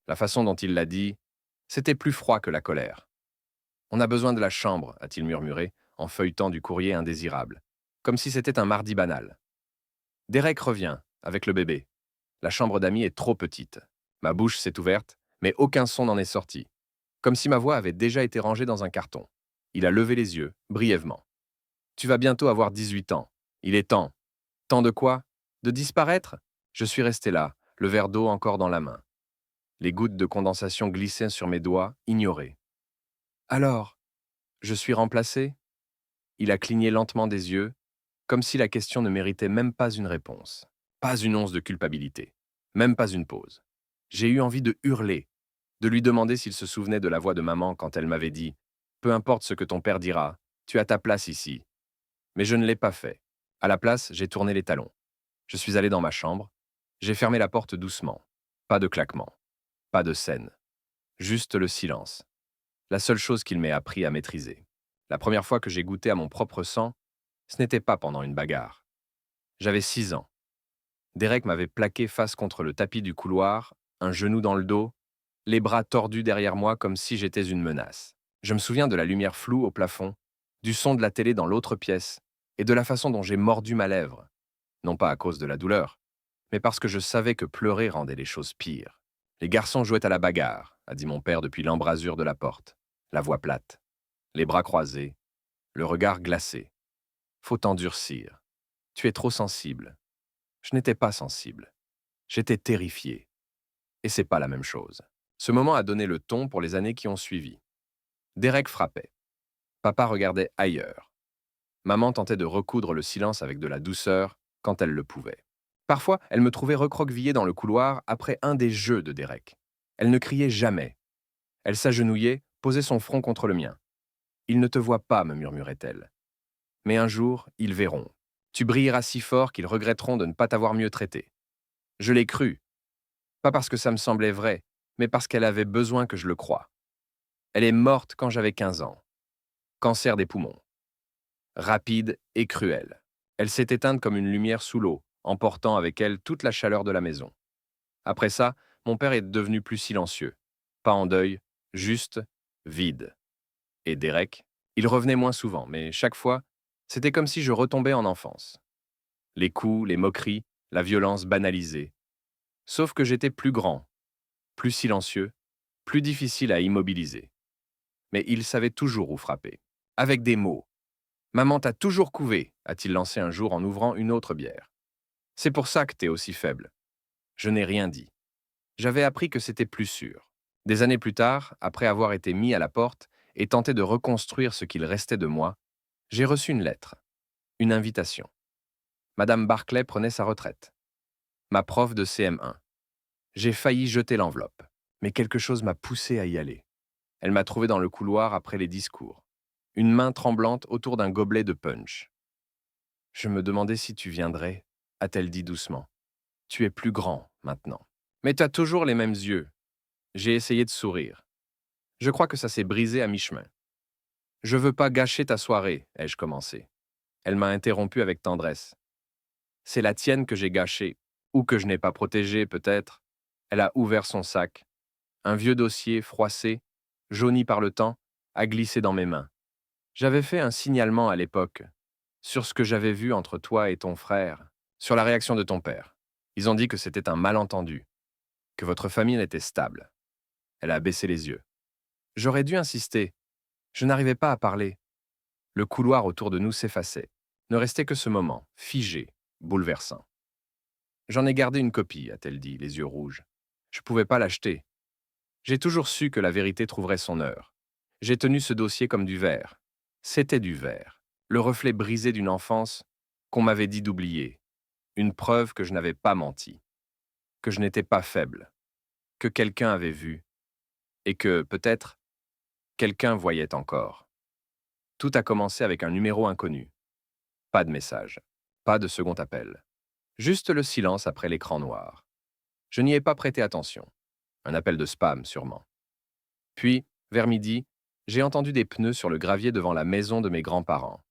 La façon dont il l'a dit, c'était plus froid que la colère. On a besoin de la chambre, a-t-il murmuré, en feuilletant du courrier indésirable, comme si c'était un mardi banal. Derek revient, avec le bébé. La chambre d'amis est trop petite. Ma bouche s'est ouverte, mais aucun son n'en est sorti, comme si ma voix avait déjà été rangée dans un carton. Il a levé les yeux, brièvement. Tu vas bientôt avoir 18 ans. Il est temps. Temps de quoi? De disparaître? Je suis resté là, le verre d'eau encore dans la main. Les gouttes de condensation glissaient sur mes doigts, ignorées. Alors, je suis remplacé? Il a cligné lentement des yeux, comme si la question ne méritait même pas une réponse. Pas une once de culpabilité. Même pas une pause. J'ai eu envie de hurler, de lui demander s'il se souvenait de la voix de maman quand elle m'avait dit « Peu importe ce que ton père dira, tu as ta place ici. » Mais je ne l'ai pas fait. À la place, j'ai tourné les talons. Je suis allé dans ma chambre. J'ai fermé la porte doucement. Pas de claquement. Pas de scène. Juste le silence. La seule chose qu'il m'ait appris à maîtriser. La première fois que j'ai goûté à mon propre sang, ce n'était pas pendant une bagarre. J'avais 6 ans. Derek m'avait plaqué face contre le tapis du couloir, un genou dans le dos, les bras tordus derrière moi comme si j'étais une menace. Je me souviens de la lumière floue au plafond, du son de la télé dans l'autre pièce, et de la façon dont j'ai mordu ma lèvre. Non pas à cause de la douleur, mais parce que je savais que pleurer rendait les choses pires. Les garçons jouaient à la bagarre, a dit mon père depuis l'embrasure de la porte, la voix plate, les bras croisés, le regard glacé. Faut t'endurcir. Tu es trop sensible. Je n'étais pas sensible. J'étais terrifié. Et c'est pas la même chose. Ce moment a donné le ton pour les années qui ont suivi. Derek frappait. Papa regardait ailleurs. Maman tentait de recoudre le silence avec de la douceur quand elle le pouvait. Parfois, elle me trouvait recroquevillé dans le couloir après un des jeux de Derek. Elle ne criait jamais. Elle s'agenouillait, posait son front contre le mien. Ils ne te voient pas, me murmurait-elle. Mais un jour, ils verront. Tu brilleras si fort qu'ils regretteront de ne pas t'avoir mieux traité. Je l'ai cru. Pas parce que ça me semblait vrai, mais parce qu'elle avait besoin que je le croie. Elle est morte quand j'avais 15 ans. Cancer des poumons. Rapide et cruelle. Elle s'est éteinte comme une lumière sous l'eau, emportant avec elle toute la chaleur de la maison. Après ça, mon père est devenu plus silencieux. Pas en deuil, juste vide. Et Derek, il revenait moins souvent, mais chaque fois, c'était comme si je retombais en enfance. Les coups, les moqueries, la violence banalisée. Sauf que j'étais plus grand, plus silencieux, plus difficile à immobiliser. Mais il savait toujours où frapper. Avec des mots. Maman t'a toujours couvé, a-t-il lancé un jour en ouvrant une autre bière. C'est pour ça que t'es aussi faible. Je n'ai rien dit. J'avais appris que c'était plus sûr. Des années plus tard, après avoir été mis à la porte et tenté de reconstruire ce qu'il restait de moi, j'ai reçu une lettre, une invitation. Madame Barclay prenait sa retraite. Ma prof de CM1. J'ai failli jeter l'enveloppe, mais quelque chose m'a poussé à y aller. Elle m'a trouvé dans le couloir après les discours, une main tremblante autour d'un gobelet de punch. Je me demandais si tu viendrais, a-t-elle dit doucement. Tu es plus grand, maintenant. Mais tu as toujours les mêmes yeux. J'ai essayé de sourire. Je crois que ça s'est brisé à mi-chemin. Je veux pas gâcher ta soirée, ai-je commencé. Elle m'a interrompu avec tendresse. C'est la tienne que j'ai gâchée, ou que je n'ai pas protégée, peut-être. Elle a ouvert son sac. Un vieux dossier froissé, jauni par le temps, a glissé dans mes mains. J'avais fait un signalement à l'époque, sur ce que j'avais vu entre toi et ton frère, sur la réaction de ton père. Ils ont dit que c'était un malentendu, que votre famille était stable. Elle a baissé les yeux. J'aurais dû insister. Je n'arrivais pas à parler. Le couloir autour de nous s'effaçait. Ne restait que ce moment, figé, bouleversant. J'en ai gardé une copie, a-t-elle dit, les yeux rouges. Je ne pouvais pas l'acheter. J'ai toujours su que la vérité trouverait son heure. J'ai tenu ce dossier comme du verre. C'était du verre. Le reflet brisé d'une enfance qu'on m'avait dit d'oublier. Une preuve que je n'avais pas menti. Que je n'étais pas faible. Que quelqu'un avait vu. Et que, peut-être, quelqu'un voyait encore. Tout a commencé avec un numéro inconnu. Pas de message. Pas de second appel. Juste le silence après l'écran noir. Je n'y ai pas prêté attention. Un appel de spam, sûrement. Puis, vers midi, j'ai entendu des pneus sur le gravier devant la maison de mes grands-parents.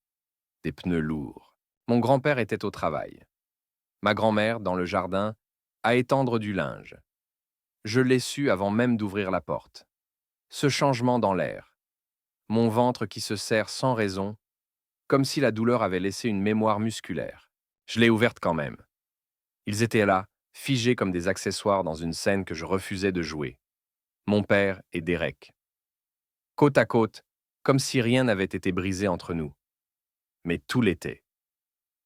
Des pneus lourds. Mon grand-père était au travail. Ma grand-mère, dans le jardin, à étendre du linge. Je l'ai su avant même d'ouvrir la porte. Ce changement dans l'air, mon ventre qui se serre sans raison, comme si la douleur avait laissé une mémoire musculaire. Je l'ai ouverte quand même. Ils étaient là, figés comme des accessoires dans une scène que je refusais de jouer. Mon père et Derek. Côte à côte, comme si rien n'avait été brisé entre nous. Mais tout l'était.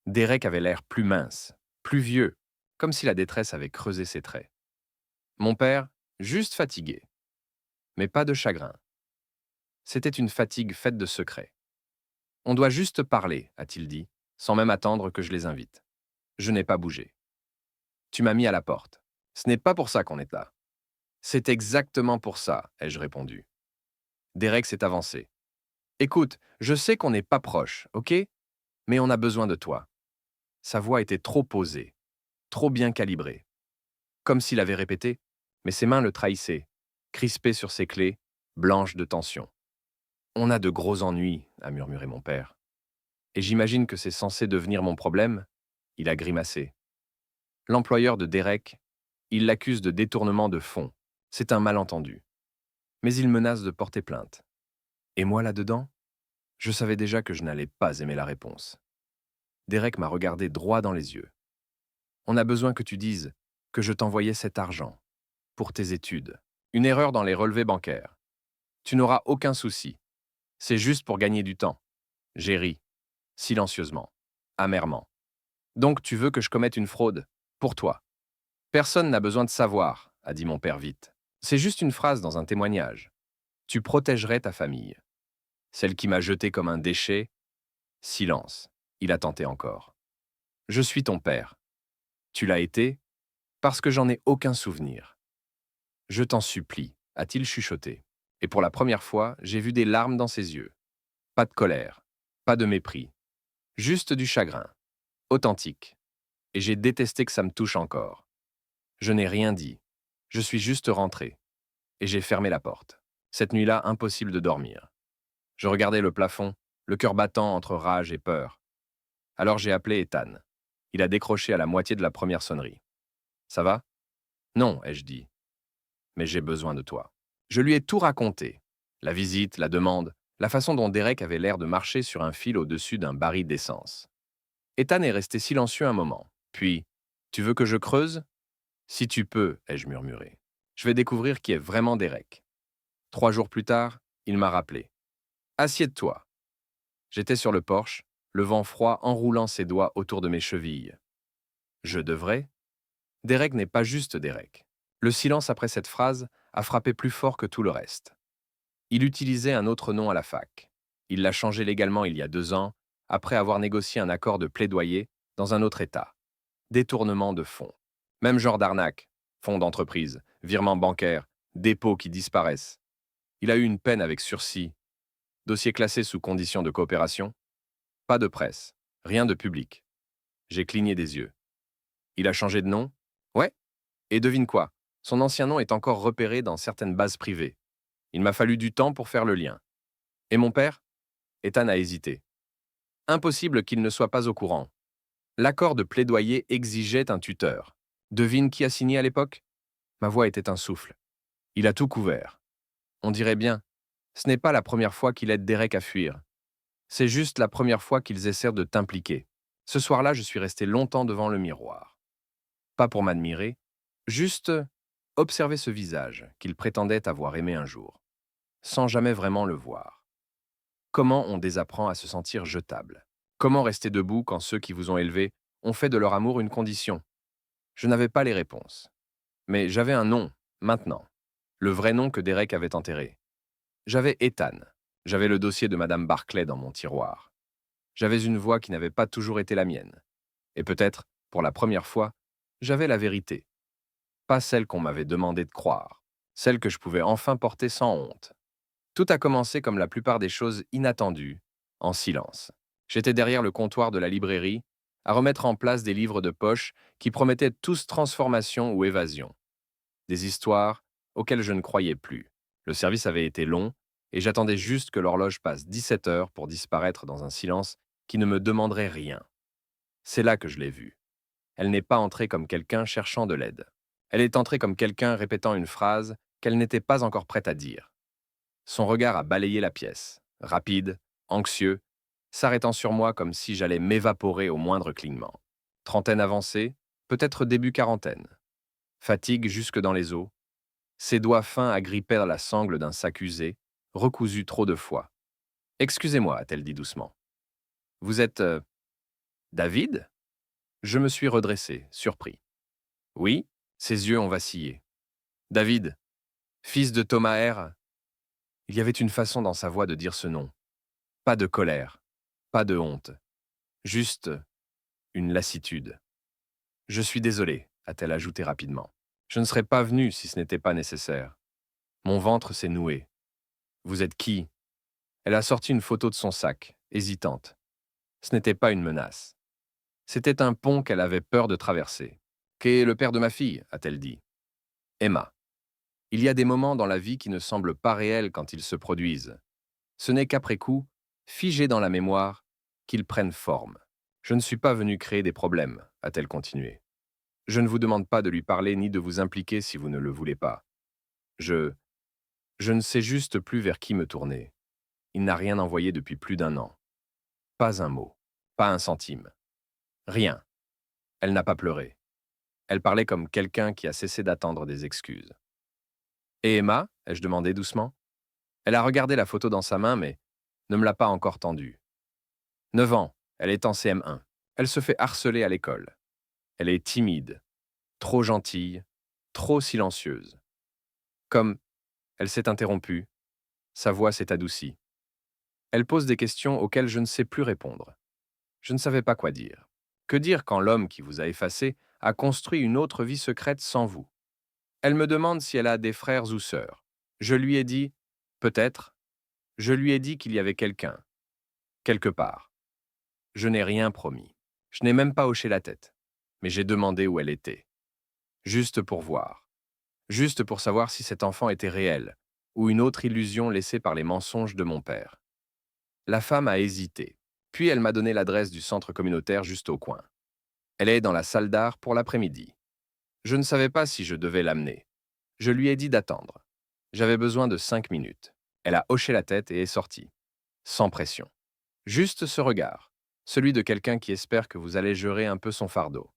Derek avait l'air plus mince, plus vieux, comme si la détresse avait creusé ses traits. Mon père, juste fatigué. Mais pas de chagrin. C'était une fatigue faite de secrets. On doit juste parler, a-t-il dit, sans même attendre que je les invite. Je n'ai pas bougé. Tu m'as mis à la porte. Ce n'est pas pour ça qu'on est là. C'est exactement pour ça, ai-je répondu. Derek s'est avancé. Écoute, je sais qu'on n'est pas proche, ok? Mais on a besoin de toi. Sa voix était trop posée, trop bien calibrée. Comme s'il avait répété, mais ses mains le trahissaient, crispées sur ses clés, blanches de tension. On a de gros ennuis, a murmuré mon père. Et j'imagine que c'est censé devenir mon problème? Il a grimacé. L'employeur de Derek, il l'accuse de détournement de fonds. C'est un malentendu. Mais il menace de porter plainte. Et moi là-dedans? Je savais déjà que je n'allais pas aimer la réponse. Derek m'a regardé droit dans les yeux. On a besoin que tu dises que je t'envoyais cet argent pour tes études. Une erreur dans les relevés bancaires. Tu n'auras aucun souci. C'est juste pour gagner du temps. J'ai ri, silencieusement, amèrement. Donc tu veux que je commette une fraude? Pour toi. Personne n'a besoin de savoir, a dit mon père vite. C'est juste une phrase dans un témoignage. Tu protégerais ta famille. Celle qui m'a jeté comme un déchet. Silence. Il a tenté encore. Je suis ton père. Tu l'as été parce que j'en ai aucun souvenir. Je t'en supplie, a-t-il chuchoté. Et pour la première fois, j'ai vu des larmes dans ses yeux. Pas de colère, pas de mépris. Juste du chagrin. Authentique. Et j'ai détesté que ça me touche encore. Je n'ai rien dit. Je suis juste rentré. Et j'ai fermé la porte. Cette nuit-là, impossible de dormir. Je regardais le plafond, le cœur battant entre rage et peur. Alors j'ai appelé Ethan. Il a décroché à la moitié de la première sonnerie. Ça va? Non, ai-je dit. Mais j'ai besoin de toi. Je lui ai tout raconté. La visite, la demande, la façon dont Derek avait l'air de marcher sur un fil au-dessus d'un baril d'essence. Ethan est resté silencieux un moment. Puis, tu veux que je creuse? Si tu peux, ai-je murmuré. Je vais découvrir qui est vraiment Derek. 3 jours plus tard, il m'a rappelé. Assieds-toi. J'étais sur le porche, le vent froid enroulant ses doigts autour de mes chevilles. Je devrais? Derek n'est pas juste Derek. Le silence après cette phrase a frappé plus fort que tout le reste. Il utilisait un autre nom à la fac. Il l'a changé légalement il y a 2 ans, après avoir négocié un accord de plaidoyer dans un autre État. Détournement de fonds. Même genre d'arnaque. Fonds d'entreprise, virements bancaires, dépôts qui disparaissent. Il a eu une peine avec sursis. Dossier classé sous condition de coopération. Pas de presse. Rien de public. J'ai cligné des yeux. Il a changé de nom? Ouais. Et devine quoi? Son ancien nom est encore repéré dans certaines bases privées. Il m'a fallu du temps pour faire le lien. Et mon père? Ethan a hésité. Impossible qu'il ne soit pas au courant. L'accord de plaidoyer exigeait un tuteur. Devine qui a signé à l'époque? Ma voix était un souffle. Il a tout couvert. On dirait bien. Ce n'est pas la première fois qu'il aide Derek à fuir. C'est juste la première fois qu'ils essaient de t'impliquer. Ce soir-là, je suis resté longtemps devant le miroir. Pas pour m'admirer, juste observer ce visage qu'il prétendait avoir aimé un jour, sans jamais vraiment le voir. Comment on désapprend à se sentir jetable? Comment rester debout quand ceux qui vous ont élevé ont fait de leur amour une condition? Je n'avais pas les réponses. Mais j'avais un nom, maintenant. Le vrai nom que Derek avait enterré. J'avais Ethan. J'avais le dossier de Madame Barclay dans mon tiroir. J'avais une voix qui n'avait pas toujours été la mienne. Et peut-être, pour la première fois, j'avais la vérité. Pas celle qu'on m'avait demandé de croire. Celle que je pouvais enfin porter sans honte. Tout a commencé comme la plupart des choses inattendues, en silence. J'étais derrière le comptoir de la librairie, à remettre en place des livres de poche qui promettaient tous transformation ou évasion. Des histoires auxquelles je ne croyais plus. Le service avait été long, et j'attendais juste que l'horloge passe 17 heures pour disparaître dans un silence qui ne me demanderait rien. C'est là que je l'ai vue. Elle n'est pas entrée comme quelqu'un cherchant de l'aide. Elle est entrée comme quelqu'un répétant une phrase qu'elle n'était pas encore prête à dire. Son regard a balayé la pièce, rapide, anxieux, s'arrêtant sur moi comme si j'allais m'évaporer au moindre clignement. Trentaine avancée, peut-être début quarantaine. Fatigue jusque dans les os. Ses doigts fins agrippèrent la sangle d'un sac usé, recousu trop de fois. Excusez-moi, a-t-elle dit doucement. Vous êtes David? Je me suis redressé, surpris. Oui, ses yeux ont vacillé. David, fils de Thomas R. Il y avait une façon dans sa voix de dire ce nom. Pas de colère, pas de honte, juste une lassitude. Je suis désolé, a-t-elle ajouté rapidement. Je ne serais pas venu si ce n'était pas nécessaire. Mon ventre s'est noué. Vous êtes qui? Elle a sorti une photo de son sac, hésitante. Ce n'était pas une menace. C'était un pont qu'elle avait peur de traverser. Qu'est le père de ma fille? A-t-elle dit. Emma. Il y a des moments dans la vie qui ne semblent pas réels quand ils se produisent. Ce n'est qu'après coup, figés dans la mémoire, qu'ils prennent forme. Je ne suis pas venu créer des problèmes, a-t-elle continué. Je ne vous demande pas de lui parler ni de vous impliquer si vous ne le voulez pas. Je ne sais juste plus vers qui me tourner. Il n'a rien envoyé depuis plus d'un an. Pas un mot, pas un centime. Rien. Elle n'a pas pleuré. Elle parlait comme quelqu'un qui a cessé d'attendre des excuses. Et Emma? Ai-je demandé doucement. Elle a regardé la photo dans sa main, mais ne me l'a pas encore tendue. 9 ans, elle est en CM1. Elle se fait harceler à l'école. Elle est timide, trop gentille, trop silencieuse. Comme elle s'est interrompue, sa voix s'est adoucie. Elle pose des questions auxquelles je ne sais plus répondre. Je ne savais pas quoi dire. Que dire quand l'homme qui vous a effacé a construit une autre vie secrète sans vous? Elle me demande si elle a des frères ou sœurs. Je lui ai dit, peut-être. Je lui ai dit qu'il y avait quelqu'un, quelque part. Je n'ai rien promis. Je n'ai même pas hoché la tête. Mais j'ai demandé où elle était. Juste pour voir. Juste pour savoir si cet enfant était réel, ou une autre illusion laissée par les mensonges de mon père. La femme a hésité. Puis elle m'a donné l'adresse du centre communautaire juste au coin. Elle est dans la salle d'art pour l'après-midi. Je ne savais pas si je devais l'amener. Je lui ai dit d'attendre. J'avais besoin de 5 minutes. Elle a hoché la tête et est sortie. Sans pression. Juste ce regard. Celui de quelqu'un qui espère que vous allégerez un peu son fardeau.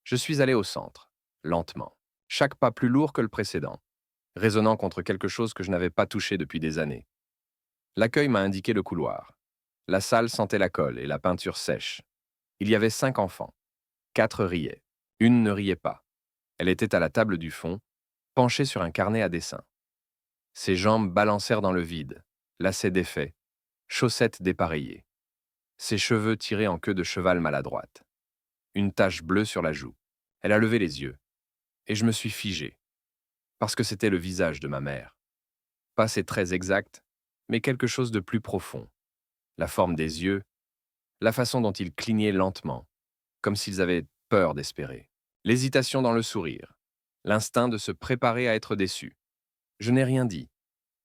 Je suis allé au centre, lentement. Chaque pas plus lourd que le précédent, résonnant contre quelque chose que je n'avais pas touché depuis des années. L'accueil m'a indiqué le couloir. La salle sentait la colle et la peinture sèche. Il y avait 5 enfants. 4 riaient. Une ne riait pas. Elle était à la table du fond, penchée sur un carnet à dessin. Ses jambes balancèrent dans le vide, lacets défaits, chaussettes dépareillées. Ses cheveux tirés en queue de cheval maladroite. Une tache bleue sur la joue. Elle a levé les yeux. Et je me suis figé. Parce que c'était le visage de ma mère. Pas ses traits exacts, mais quelque chose de plus profond. La forme des yeux, la façon dont ils clignaient lentement, comme s'ils avaient peur d'espérer. L'hésitation dans le sourire, l'instinct de se préparer à être déçu. Je n'ai rien dit.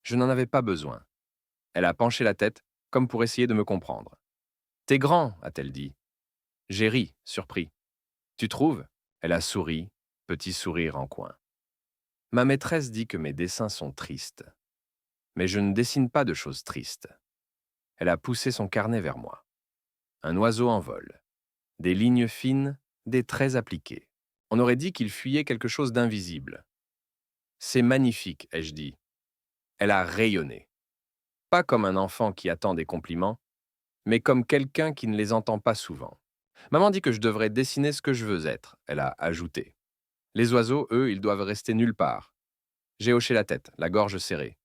Je n'en avais pas besoin. Elle a penché la tête, comme pour essayer de me comprendre. T'es grand, a-t-elle dit. J'ai ri, surpris. Tu trouves? Elle a souri, petit sourire en coin. Ma maîtresse dit que mes dessins sont tristes. Mais je ne dessine pas de choses tristes. Elle a poussé son carnet vers moi. Un oiseau en vol. Des lignes fines, des traits appliqués. On aurait dit qu'il fuyait quelque chose d'invisible. C'est magnifique, ai-je dit. Elle a rayonné. Pas comme un enfant qui attend des compliments, mais comme quelqu'un qui ne les entend pas souvent. Maman dit que je devrais dessiner ce que je veux être, elle a ajouté. Les oiseaux, eux, ils doivent rester nulle part. J'ai hoché la tête, la gorge serrée.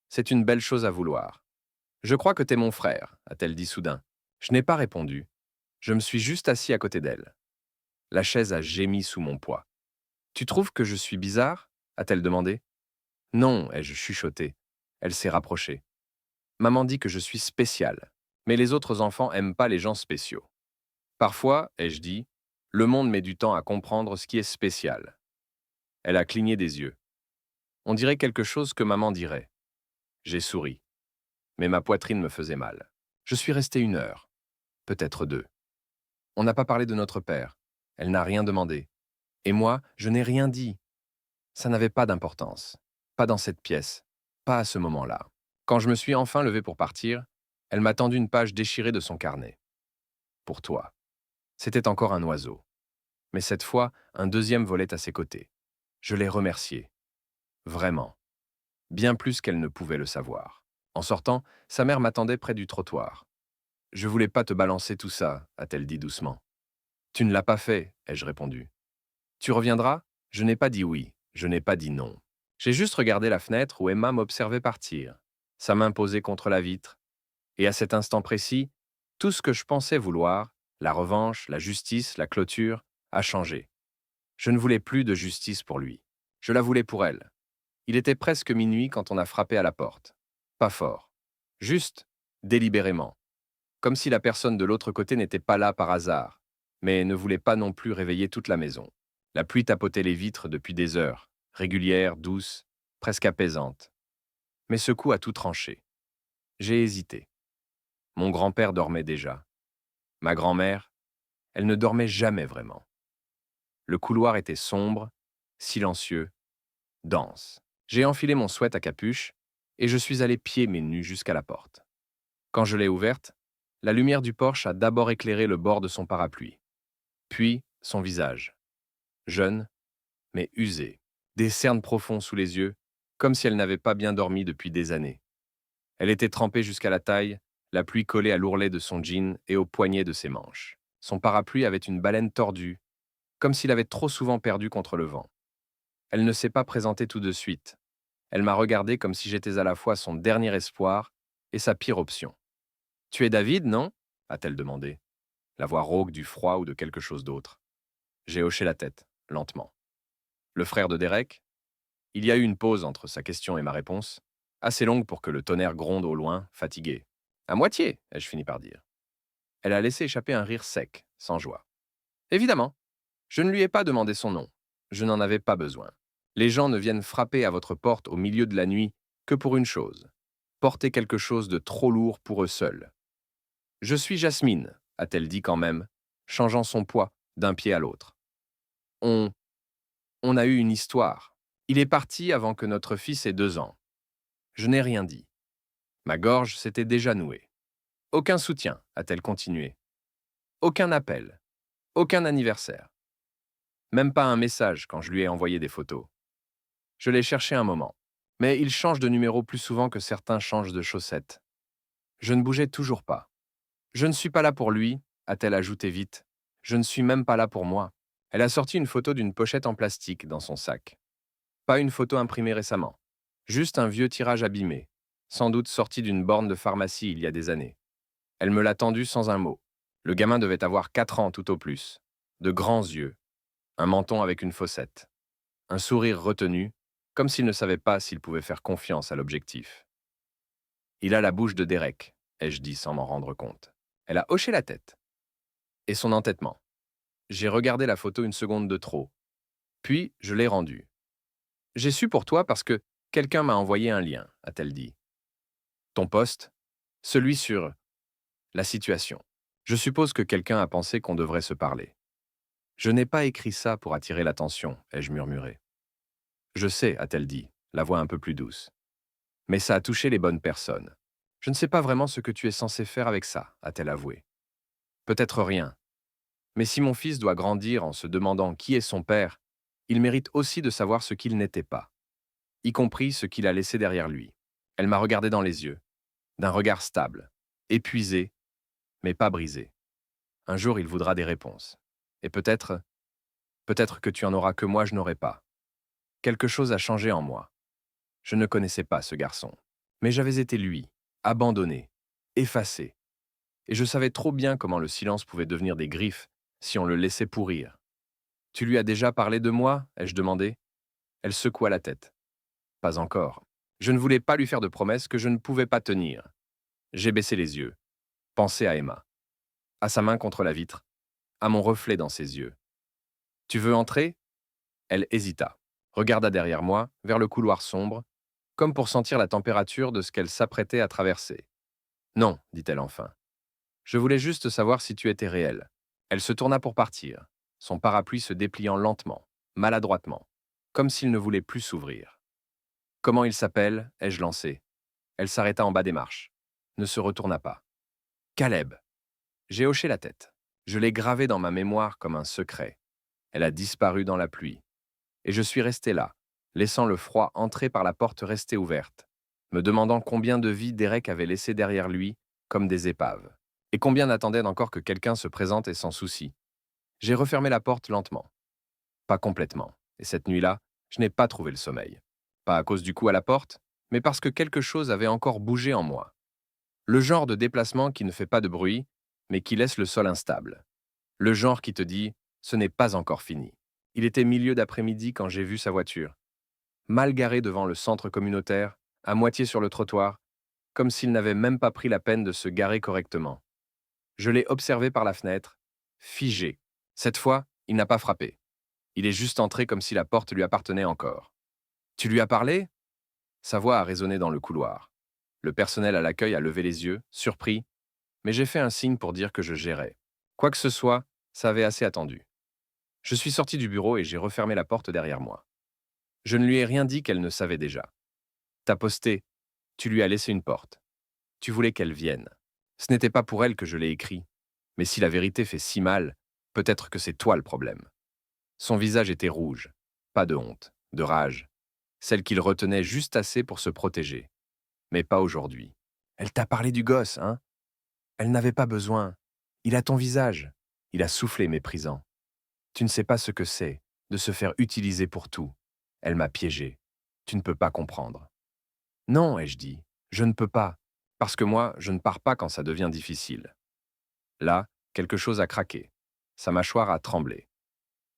C'est une belle chose à vouloir. Je crois que t'es mon frère, a-t-elle dit soudain. Je n'ai pas répondu. Je me suis juste assis à côté d'elle. La chaise a gémi sous mon poids. Tu trouves que je suis bizarre? A-t-elle demandé. Non, ai-je chuchoté. Elle s'est rapprochée. Maman dit que je suis spécial, mais les autres enfants aiment pas les gens spéciaux. Parfois, ai-je dit, le monde met du temps à comprendre ce qui est spécial. Elle a cligné des yeux. On dirait quelque chose que maman dirait. J'ai souri. Mais ma poitrine me faisait mal. Je suis resté 1 heure, peut-être 2. On n'a pas parlé de notre père. Elle n'a rien demandé. Et moi, je n'ai rien dit. Ça n'avait pas d'importance. Pas dans cette pièce. Pas à ce moment-là. Quand je me suis enfin levé pour partir, elle m'a tendu une page déchirée de son carnet. Pour toi. C'était encore un oiseau. Mais cette fois, un deuxième volait à ses côtés. Je l'ai remercié. Vraiment. Bien plus qu'elle ne pouvait le savoir. En sortant, sa mère m'attendait près du trottoir. Je voulais pas te balancer tout ça, a-t-elle dit doucement. Tu ne l'as pas fait, ai-je répondu. Tu reviendras? Je n'ai pas dit oui, je n'ai pas dit non. J'ai juste regardé la fenêtre où Emma m'observait partir, sa main posée contre la vitre, et à cet instant précis, tout ce que je pensais vouloir, la revanche, la justice, la clôture, a changé. Je ne voulais plus de justice pour lui. Je la voulais pour elle. Il était presque minuit quand on a frappé à la porte. Pas fort. Juste, délibérément. Comme si la personne de l'autre côté n'était pas là par hasard, mais ne voulait pas non plus réveiller toute la maison. La pluie tapotait les vitres depuis des heures, régulière, douce, presque apaisante. Mais ce coup a tout tranché. J'ai hésité. Mon grand-père dormait déjà. Ma grand-mère, elle ne dormait jamais vraiment. Le couloir était sombre, silencieux, dense. J'ai enfilé mon sweat à capuche et je suis allé pieds mais nus jusqu'à la porte. Quand je l'ai ouverte, la lumière du porche a d'abord éclairé le bord de son parapluie, puis son visage. Jeune, mais usé, des cernes profonds sous les yeux, comme si elle n'avait pas bien dormi depuis des années. Elle était trempée jusqu'à la taille, la pluie collée à l'ourlet de son jean et au poignet de ses manches. Son parapluie avait une baleine tordue, comme s'il avait trop souvent perdu contre le vent. Elle ne s'est pas présentée tout de suite. Elle m'a regardé comme si j'étais à la fois son dernier espoir et sa pire option. Tu es David, non? A-t-elle demandé, la voix rauque du froid ou de quelque chose d'autre. J'ai hoché la tête, lentement. Le frère de Derek? Il y a eu une pause entre sa question et ma réponse, assez longue pour que le tonnerre gronde au loin, fatigué. À moitié, ai-je fini par dire. Elle a laissé échapper un rire sec, sans joie. Évidemment, je ne lui ai pas demandé son nom. Je n'en avais pas besoin. Les gens ne viennent frapper à votre porte au milieu de la nuit que pour une chose, porter quelque chose de trop lourd pour eux seuls. Je suis Jasmine, a-t-elle dit quand même, changeant son poids d'un pied à l'autre. On, on a eu une histoire. Il est parti avant que notre fils ait 2 ans. Je n'ai rien dit. Ma gorge s'était déjà nouée. Aucun soutien, a-t-elle continué. Aucun appel. Aucun anniversaire. Même pas un message quand je lui ai envoyé des photos. Je l'ai cherché un moment. Mais il change de numéro plus souvent que certains changent de chaussettes. Je ne bougeais toujours pas. Je ne suis pas là pour lui, a-t-elle ajouté vite. Je ne suis même pas là pour moi. Elle a sorti une photo d'une pochette en plastique dans son sac. Pas une photo imprimée récemment. Juste un vieux tirage abîmé, sans doute sorti d'une borne de pharmacie il y a des années. Elle me l'a tendu sans un mot. Le gamin devait avoir 4 ans tout au plus. De grands yeux. Un menton avec une fossette. Un sourire retenu, comme s'il ne savait pas s'il pouvait faire confiance à l'objectif. Il a la bouche de Derek, ai-je dit sans m'en rendre compte. Elle a hoché la tête. Et son entêtement. J'ai regardé la photo une seconde de trop. Puis, je l'ai rendue. J'ai su pour toi parce que quelqu'un m'a envoyé un lien, a-t-elle dit. Ton poste? Celui sur la situation. Je suppose que quelqu'un a pensé qu'on devrait se parler. Je n'ai pas écrit ça pour attirer l'attention, ai-je murmuré. Je sais, a-t-elle dit, la voix un peu plus douce. Mais ça a touché les bonnes personnes. Je ne sais pas vraiment ce que tu es censé faire avec ça, a-t-elle avoué. Peut-être rien. Mais si mon fils doit grandir en se demandant qui est son père, il mérite aussi de savoir ce qu'il n'était pas, y compris ce qu'il a laissé derrière lui. Elle m'a regardé dans les yeux, d'un regard stable, épuisé, mais pas brisé. Un jour, il voudra des réponses. Et peut-être que tu en auras que moi je n'aurai pas. Quelque chose a changé en moi. Je ne connaissais pas ce garçon. Mais j'avais été lui, abandonné, effacé. Et je savais trop bien comment le silence pouvait devenir des griffes si on le laissait pourrir. Tu lui as déjà parlé de moi? Ai-je demandé. Elle secoua la tête. Pas encore. Je ne voulais pas lui faire de promesses que je ne pouvais pas tenir. J'ai baissé les yeux. Pensé à Emma. À sa main contre la vitre. À mon reflet dans ses yeux. Tu veux entrer? Elle hésita. Regarda derrière moi, vers le couloir sombre, comme pour sentir la température de ce qu'elle s'apprêtait à traverser. Non, dit-elle enfin. Je voulais juste savoir si tu étais réel. Elle se tourna pour partir, son parapluie se dépliant lentement, maladroitement. comme s'il ne voulait plus s'ouvrir. Comment il s'appelle ai-je lancé. Elle s'arrêta en bas des marches, ne se retourna pas. Caleb. J'ai hoché la tête. Je l'ai gravé dans ma mémoire comme un secret. Elle a disparu dans la pluie. Et je suis resté là, laissant le froid entrer par la porte restée ouverte, me demandant combien de vies Derek avait laissé derrière lui, comme des épaves, et combien n'attendaient encore que quelqu'un se présente et s'en soucie. J'ai refermé la porte lentement. Pas complètement. Et cette nuit-là, je n'ai pas trouvé le sommeil. Pas à cause du coup à la porte, mais parce que quelque chose avait encore bougé en moi. Le genre de déplacement qui ne fait pas de bruit, mais qui laisse le sol instable. Le genre qui te dit « ce n'est pas encore fini ». Il était milieu d'après-midi quand j'ai vu sa voiture, mal garée devant le centre communautaire, à moitié sur le trottoir, comme s'il n'avait même pas pris la peine de se garer correctement. Je l'ai observé par la fenêtre, figé. Cette fois, il n'a pas frappé. Il est juste entré comme si la porte lui appartenait encore. Tu lui as parlé? Sa voix a résonné dans le couloir. Le personnel à l'accueil a levé les yeux, surpris, mais j'ai fait un signe pour dire que je gérais. Quoi que ce soit, ça avait assez attendu. Je suis sorti du bureau et j'ai refermé la porte derrière moi. Je ne lui ai rien dit qu'elle ne savait déjà. T'as posté, tu lui as laissé une porte. Tu voulais qu'elle vienne. Ce n'était pas pour elle que je l'ai écrit. Mais si la vérité fait si mal, peut-être que c'est toi le problème. Son visage était rouge, pas de honte, de rage, celle qu'il retenait juste assez pour se protéger. Mais pas aujourd'hui. Elle t'a parlé du gosse, hein? Elle n'avait pas besoin. Il a ton visage. Il a soufflé méprisant. Tu ne sais pas ce que c'est, de se faire utiliser pour tout. Elle m'a piégé. Tu ne peux pas comprendre. Non, ai-je dit, je ne peux pas, parce que moi, je ne pars pas quand ça devient difficile. Là, quelque chose a craqué. Sa mâchoire a tremblé.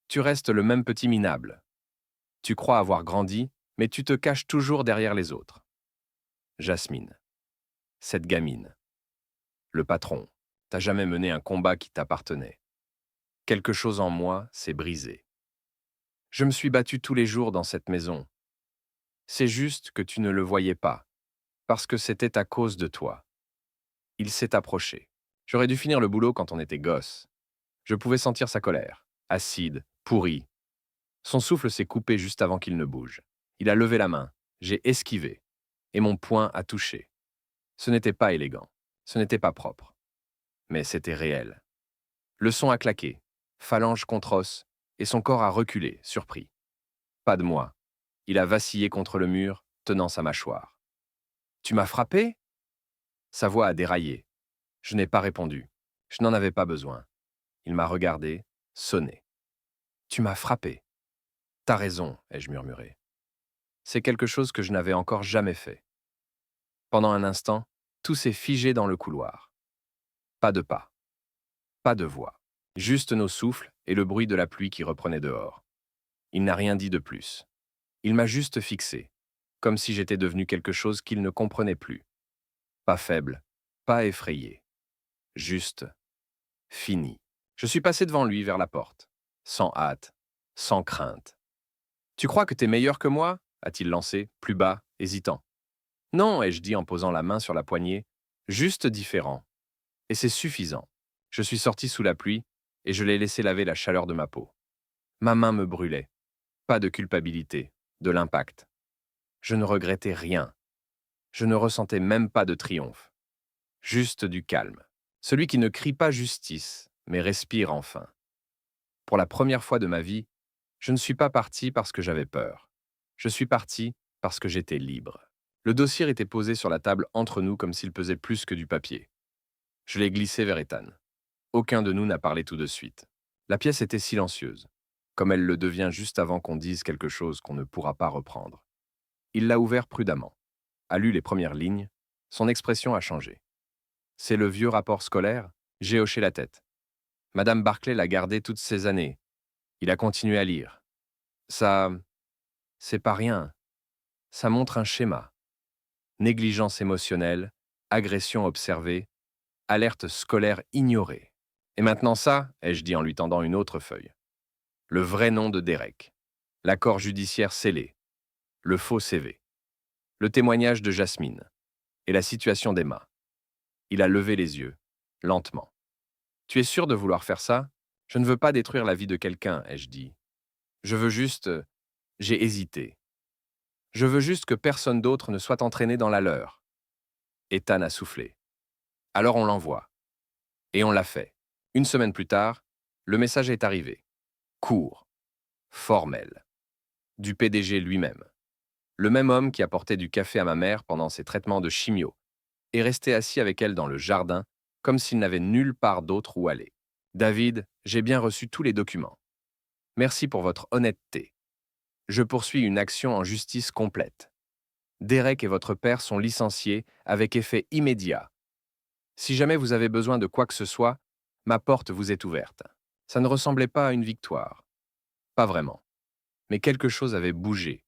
Tu restes le même petit minable. Tu crois avoir grandi, mais tu te caches toujours derrière les autres. Jasmine. Cette gamine. Le patron. T'as jamais mené un combat qui t'appartenait. Quelque chose en moi s'est brisé. Je me suis battu tous les jours dans cette maison. C'est juste que tu ne le voyais pas, parce que c'était à cause de toi. Il s'est approché. J'aurais dû finir le boulot quand on était gosse. Je pouvais sentir sa colère, acide, pourrie. Son souffle s'est coupé juste avant qu'il ne bouge. Il a levé la main, j'ai esquivé, et mon poing a touché. Ce n'était pas élégant, ce n'était pas propre, mais c'était réel. Le son a claqué, phalange contre os, et son corps a reculé, surpris. Pas de moi. Il a vacillé contre le mur, tenant sa mâchoire. Tu m'as frappé? Sa voix a déraillé. Je n'ai pas répondu. Je n'en avais pas besoin. Il m'a regardé, sonné. Tu m'as frappé. T'as raison, ai-je murmuré. C'est quelque chose que je n'avais encore jamais fait. Pendant un instant, tout s'est figé dans le couloir. Pas de pas. Pas de voix. Juste nos souffles et le bruit de la pluie qui reprenait dehors. Il n'a rien dit de plus. Il m'a juste fixé, comme si j'étais devenu quelque chose qu'il ne comprenait plus. Pas faible, pas effrayé. Juste fini. Je suis passé devant lui vers la porte, sans hâte, sans crainte. Tu crois que t'es meilleur que moi? A-t-il lancé, plus bas, hésitant. Non, ai-je dit en posant la main sur la poignée, juste différent. Et c'est suffisant. Je suis sorti sous la pluie et je l'ai laissé laver la chaleur de ma peau. Ma main me brûlait. Pas de culpabilité, de l'impact. Je ne regrettais rien. Je ne ressentais même pas de triomphe. Juste du calme. Celui qui ne crie pas justice, mais respire enfin. Pour la première fois de ma vie, je ne suis pas parti parce que j'avais peur. Je suis parti parce que j'étais libre. Le dossier était posé sur la table entre nous comme s'il pesait plus que du papier. Je l'ai glissé vers Ethan. Aucun de nous n'a parlé tout de suite. La pièce était silencieuse, comme elle le devient juste avant qu'on dise quelque chose qu'on ne pourra pas reprendre. Il l'a ouvert prudemment, a lu les premières lignes, son expression a changé. C'est le vieux rapport scolaire? J'ai hoché la tête. Madame Barclay l'a gardé toutes ces années. Il a continué à lire. Ça, c'est pas rien. Ça montre un schéma. Négligence émotionnelle, agression observée, alerte scolaire ignorée. Et maintenant ça, ai-je dit en lui tendant une autre feuille. Le vrai nom de Derek. L'accord judiciaire scellé. Le faux CV. Le témoignage de Jasmine. Et la situation d'Emma. Il a levé les yeux, lentement. Tu es sûr de vouloir faire ça? Je ne veux pas détruire la vie de quelqu'un, ai-je dit. Je veux juste J'ai hésité. Je veux juste que personne d'autre ne soit entraîné dans la leur. Ethan a soufflé. Alors on l'envoie. Et on l'a fait. Une semaine plus tard, le message est arrivé. Court. Formel. Du PDG lui-même. Le même homme qui apportait du café à ma mère pendant ses traitements de chimio, est resté assis avec elle dans le jardin, comme s'il n'avait nulle part d'autre où aller. David, j'ai bien reçu tous les documents. Merci pour votre honnêteté. Je poursuis une action en justice complète. Derek et votre père sont licenciés avec effet immédiat. Si jamais vous avez besoin de quoi que ce soit, ma porte vous est ouverte. Ça ne ressemblait pas à une victoire. Pas vraiment. Mais quelque chose avait bougé.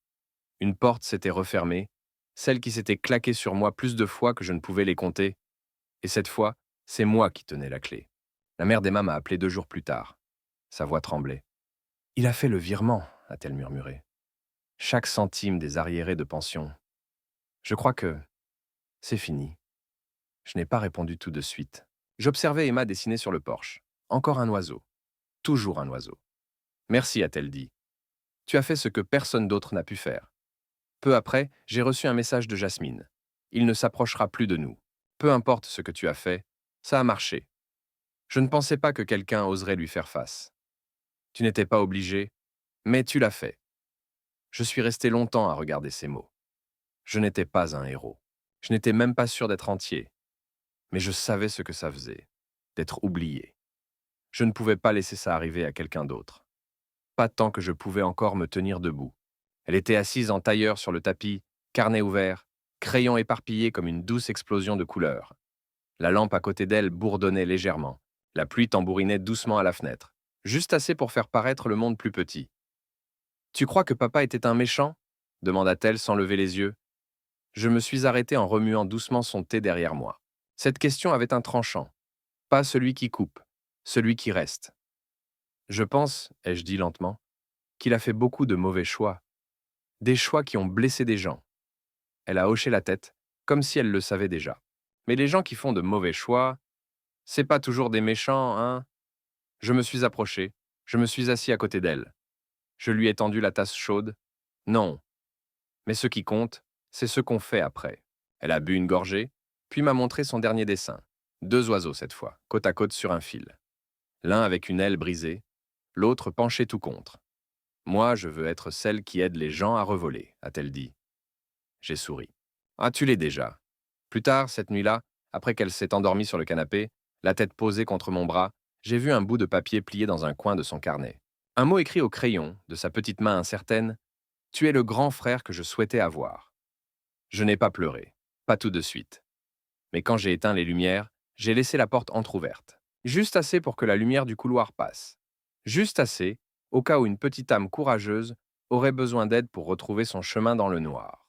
Une porte s'était refermée, celle qui s'était claquée sur moi plus de fois que je ne pouvais les compter. Et cette fois, c'est moi qui tenais la clé. La mère d'Emma m'a appelé 2 jours plus tard. Sa voix tremblait. Il a fait le virement, a-t-elle murmuré. Chaque centime des arriérés de pension. Je crois que c'est fini. Je n'ai pas répondu tout de suite. J'observais Emma dessiner sur le porche. Encore un oiseau. Toujours un oiseau. Merci, a-t-elle dit. Tu as fait ce que personne d'autre n'a pu faire. Peu après, j'ai reçu un message de Jasmine. Il ne s'approchera plus de nous. Peu importe ce que tu as fait, ça a marché. Je ne pensais pas que quelqu'un oserait lui faire face. Tu n'étais pas obligé, mais tu l'as fait. Je suis resté longtemps à regarder ces mots. Je n'étais pas un héros. Je n'étais même pas sûr d'être entier. Mais je savais ce que ça faisait, d'être oublié. Je ne pouvais pas laisser ça arriver à quelqu'un d'autre. Pas tant que je pouvais encore me tenir debout. Elle était assise en tailleur sur le tapis, carnet ouvert, crayon éparpillé comme une douce explosion de couleurs. La lampe à côté d'elle bourdonnait légèrement. La pluie tambourinait doucement à la fenêtre, juste assez pour faire paraître le monde plus petit. Tu crois que papa était un méchant demanda-t-elle sans lever les yeux. Je me suis arrêté en remuant doucement son thé derrière moi. Cette question avait un tranchant. Pas celui qui coupe, celui qui reste. Je pense, ai-je dit lentement, qu'il a fait beaucoup de mauvais choix. Des choix qui ont blessé des gens. Elle a hoché la tête, comme si elle le savait déjà. Mais les gens qui font de mauvais choix, c'est pas toujours des méchants, hein? Je me suis approché, je me suis assis à côté d'elle. Je lui ai tendu la tasse chaude. Non. Mais ce qui compte, c'est ce qu'on fait après. Elle a bu une gorgée, puis m'a montré son dernier dessin. 2 oiseaux cette fois, côte à côte sur un fil. L'un avec une aile brisée, l'autre penché tout contre. Moi, je veux être celle qui aide les gens à revoler, a-t-elle dit. J'ai souri. Ah, tu l'es déjà. Plus tard, cette nuit-là, après qu'elle s'est endormie sur le canapé, la tête posée contre mon bras, j'ai vu un bout de papier plié dans un coin de son carnet. Un mot écrit au crayon, de sa petite main incertaine. Tu es le grand frère que je souhaitais avoir. Je n'ai pas pleuré. Pas tout de suite. Mais quand j'ai éteint les lumières, j'ai laissé la porte entr'ouverte. Juste assez pour que la lumière du couloir passe. Juste assez, au cas où une petite âme courageuse aurait besoin d'aide pour retrouver son chemin dans le noir.